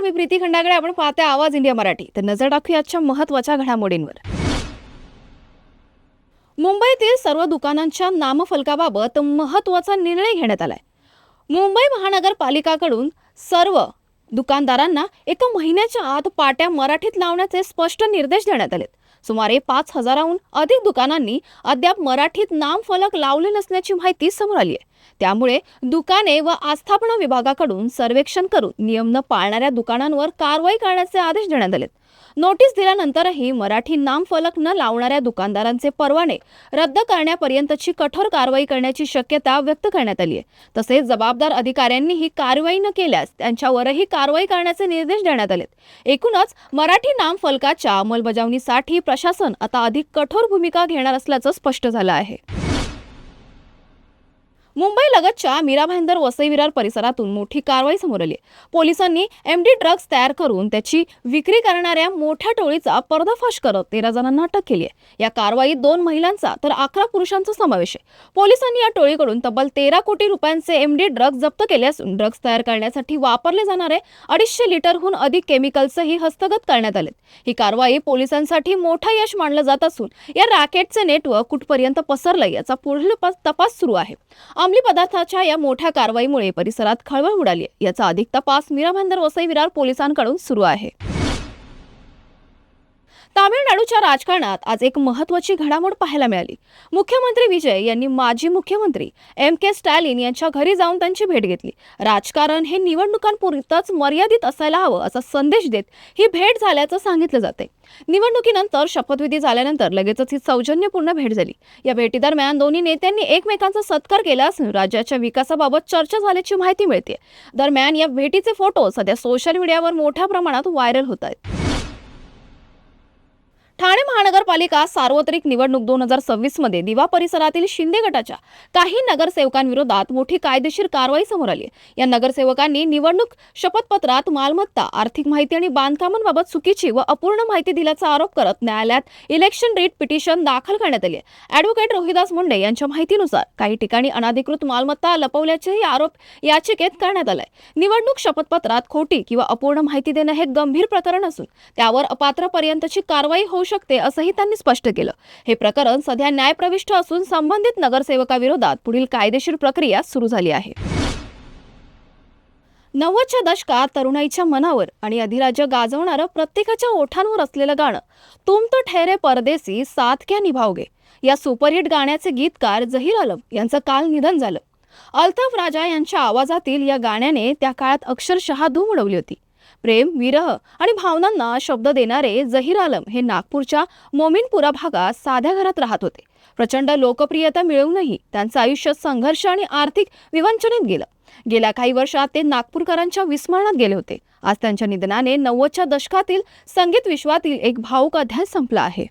नमस्कार, मी प्रीती खंडागळे. आपण पाहते आवाज इंडिया मराठी. तर नजर टाकूया आजच्या महत्त्वाच्या घडामोडींवर. मुंबईतील सर्व दुकानांच्या नामफलकाबाबत महत्त्वाचा निर्णय घेण्यात आलाय. मुंबई महानगरपालिकाकडून सर्व दुकानदारांना एका महिन्याच्या आत पाट्या मराठीत लावण्याचे स्पष्ट निर्देश देण्यात आलेत. सुमारे 5,000हून अधिक दुकानांनी अद्याप मराठीत नामफलक लावले नसल्याची माहिती समोर आली आहे. त्यामुळे दुकाने व आस्थापना विभागाकडून सर्वेक्षण करून नियम न पाळणाऱ्या दुकानांवर कारवाई करण्याचे आदेश देण्यात आलेत. नोटीस दिल्यानंतरही मराठी नामफलक न लावणाऱ्या दुकानदारांचे परवाने रद्द करण्यापर्यंतची कठोर कारवाई करण्याची शक्यता व्यक्त करण्यात आली आहे. तसेच जबाबदार अधिकाऱ्यांनी ही कारवाई न केल्यास त्यांच्यावरही कारवाई करण्याचे निर्देश देण्यात आलेत. एकूणच मराठी नामफलकाच्या अंमलबजावणीसाठी प्रशासन आता अधिक कठोर भूमिका घेणार असल्याचं स्पष्ट झालं आहे. मुंबई लगतच्या मीरा भाईंदर वसई विरार परिसरातून मोठी कारवाई समोर आली. पोलिसांनी एमडी ड्रग्ज तयार करून त्याची विक्री करणाऱ्या मोठ्या टोळीचा पर्दाफाश करत 13 जणांना अटक केली आहे. या कारवाईत 2 महिलांचा तर 11 पुरुषांचा समावेश आहे. पोलिसांनी या टोळीकडून तब्बल 13 कोटी रुपयांचे एमडी ड्रग्ज जप्त केले असून ड्रग्ज तयार करण्यासाठी वापरले जाणारे 250 लिटरहून अधिक केमिकल्सही हस्तगत करण्यात आले. ही कारवाई पोलिसांसाठी मोठं यश मानलं जात असून या रॅकेटचे नेटवर्क कुठपर्यंत पसरलंय याचा पुढील तपास सुरू आहे. अंमली पदार्थाच्या या मोठ्या कारवाईमुळे परिसरात खळबळ उडाली आहे. याचा अधिक तपास मीरा भाईंदर वसई विरार पोलिसांकडून सुरू आहे. तामिळनाडूच्या राजकारणात आज एक महत्त्वाची घडामोड पाहायला मिळाली. मुख्यमंत्री विजय यांनी माजी मुख्यमंत्री MK स्टॅलिन यांच्या घरी जाऊन त्यांची भेट घेतली. राजकारण हे निवडणुकांपुरतच मर्यादित असायला हवं असा संदेश देत ही भेट झाल्याचं सांगितलं जाते. निवडणुकीनंतर शपथविधी झाल्यानंतर लगेचच ही सौजन्यपूर्ण भेट झाली. या भेटीदरम्यान दोन्ही नेत्यांनी एकमेकांचा सत्कार केला असून राज्याच्या विकासाबाबत चर्चा झाल्याची माहिती मिळते. दरम्यान या भेटीचे फोटो सध्या सोशल मीडियावर मोठ्या प्रमाणात व्हायरल होत आहेत. ठाणे महानगरपालिका सार्वत्रिक निवडणूक 2026 मध्ये दिवा परिसरातील शिंदे गटाच्या काही नगरसेवकांविरोधात मोठी कायदेशीर कारवाई समोर आली आहे. या नगरसेवकांनी निवडणूक शपथपत्रात मालमत्ता, आर्थिक माहिती आणि बांधकामांबाबत चुकीची व अपूर्ण माहिती दिल्याचा आरोप करत न्यायालयात इलेक्शन रिट पिटिशन दाखल करण्यात आली आहे. ॲडव्होकेट रोहिदास मुंडे यांच्या माहितीनुसार काही ठिकाणी अनधिकृत मालमत्ता लपवल्याचेही आरोप याचिकेत करण्यात आलाय. निवडणूक शपथपत्रात खोटी किंवा अपूर्ण माहिती देणं हे गंभीर प्रकरण असून त्यावर अपात्रपर्यंतची कारवाई होऊ शकते असंही त्यांनी स्पष्ट केलं. हे प्रकरण सध्या न्यायप्रविष्ट असून संबंधित नगरसेवकाविरोधात पुढील कायदेशीर प्रक्रिया सुरू झाली आहे. 90च्या दशकात तरुणाईच्या मनावर आणि अधिराज्य गाजवणारं प्रत्येकाच्या ओठांवर असलेलं गाणं तुम तो ठहरे परदेसी साथ क्या निभाओगे या सुपरहिट गाण्याचे गीतकार झहीर आलम यांचं काल निधन झालं. अल्ताफ राजा यांच्या आवाजातील या गाण्याने त्या काळात अक्षरशः धूम उडवली होती. प्रेम, विरह आणि भावनांना शब्द देणारे झहीर आलम हे नागपूरच्या मोमीनपुरा भागात साध्या घरात राहत होते. प्रचंड लोकप्रियता मिळवूनही त्यांचं आयुष्य संघर्ष आणि आर्थिक विवंचनेत गेलं. गेल्या काही वर्षात ते नागपूरकरांच्या विस्मरणात गेले होते. आज त्यांच्या निधनाने 90च्या दशकातील संगीत विश्वातील एक भावुक अध्याय संपला आहे.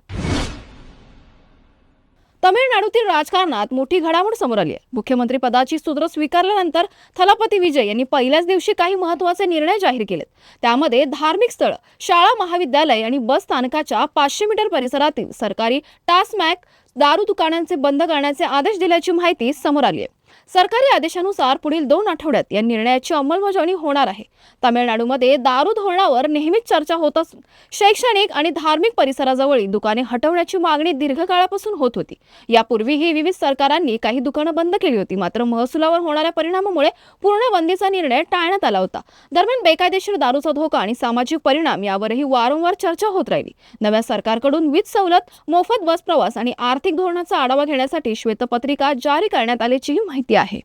तमिळनाडूतील राजकारणात मोठी घडामोड समोर आली आहे. मुख्यमंत्री पदाची सूत्र स्वीकारल्यानंतर थलापती विजय यांनी पहिल्याच दिवशी काही महत्त्वाचे निर्णय जाहीर केलेत. त्यामध्ये धार्मिक स्थळ, शाळा, महाविद्यालय आणि बस स्थानकाच्या 500 मीटर परिसरातील सरकारी टास्मॅक दारू दुकानांचे बंद करण्याचे आदेश दिल्याची माहिती समोर आली आहे. सरकारी आदेशानुसार पुढील 2 आठवड्यात या निर्णयाची अंमलबजावणी होणार आहे. तामिळनाडूमध्ये दारू धोरणावर नेहमीच चर्चा होत असून शैक्षणिक आणि धार्मिक परिसराजवळील दुकाने हटवण्याची मागणी दीर्घकाळापासून होत होती. यापूर्वीही विविध सरकारांनी काही दुकानं बंद केली होती, मात्र महसुलावर होणाऱ्या परिणामामुळे पूर्ण बंदीचा निर्णय टाळण्यात आला होता. दरम्यान बेकायदेशीर दारूचा धोका आणि सामाजिक परिणाम यावरही वारंवार चर्चा होत राहिली. नव्या सरकारकडून वीज सवलत, मोफत बस प्रवास आणि आर्थिक धोरणाचा आढावा घेण्यासाठी श्वेतपत्रिका जारी करण्यात आल्याची माहिती आहे.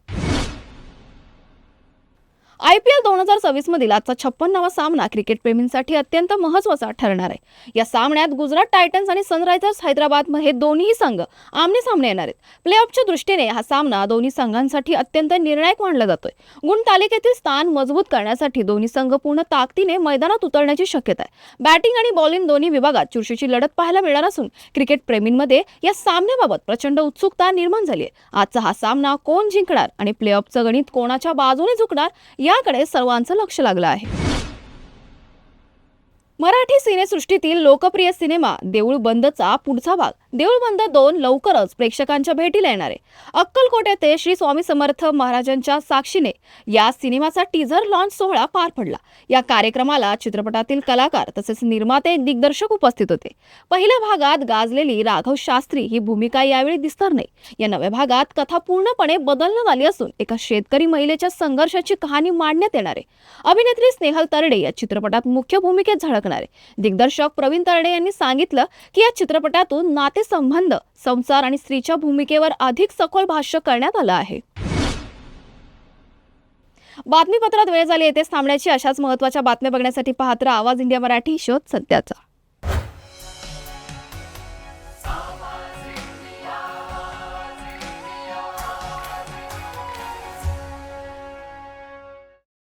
IPL 2026 मधील आजचा 56वा सामना क्रिकेट प्रेमींसाठी अत्यंत महत्त्वाचा ठरणार आहे. या सामन्यात गुजरात टायटन्स आणि सनरायझर्स हैदराबाद हे दोन्ही संघ आमने सामने येणार आहेत. प्लेऑफच्या दृष्टीने हा सामना दोन्ही संघांसाठी अत्यंत निर्णायक मानला जातोय. गुण तालिकेतील स्थान मजबूत करण्यासाठी दोन्ही संघ पूर्ण ताकदीने मैदानात उतरण्याची शक्यता आहे. बॅटिंग आणि बॉलिंग दोन्ही विभागात चुरशीची लढत पाहायला मिळणार असून क्रिकेट प्रेमींमध्ये या सामन्याबाबत प्रचंड उत्सुकता निर्माण झाली आहे. आजचा हा सामना कोण जिंकणार आणि प्लेऑफचं गणित कोणाच्या बाजूने झुकणार याकडे सर्वांचं लक्ष लागलं आहे. मराठी सिनेसृष्टीतील लोकप्रिय सिनेमा देऊळ बंदचा पुढचा भाग देऊळ बंद 2 लवकरच प्रेक्षकांच्या भेटीला येणार आहे. अक्कलकोट येथे श्री स्वामी समर्थ महाराजांच्या साक्षीने या सिनेमाचा टीझर लॉन्च सोहळा पार पडला. या कार्यक्रमाला चित्रपटातील कलाकार तसेच निर्माते दिग्दर्शक उपस्थित होते. पहिल्या भागात गाजलेली राघव शास्त्री ही भूमिका यावेळी दिसणार नाही. या नव्या भागात कथा पूर्णपणे बदलण्यात आली असून एका शेतकरी महिलेच्या संघर्षाची कहाणी मांडण्यात येणार आहे. अभिनेत्री स्नेहल तरडे या चित्रपटात मुख्य भूमिकेत झळकणार आहे. दिग्दर्शक प्रवीण तरडे यांनी सांगितलं की या चित्रपटातून नातेसंबंध, संसार आणि स्त्रीच्या भूमिकेवर अधिक सखोल भाष्य करण्यात आलं आहे. बातमीपत्रात वेळ झाली येथेच थांबण्याची. अशाच महत्त्वाच्या बातम्या बघण्यासाठी पाहत राहा आवाज इंडिया मराठी, शोध सत्याचा.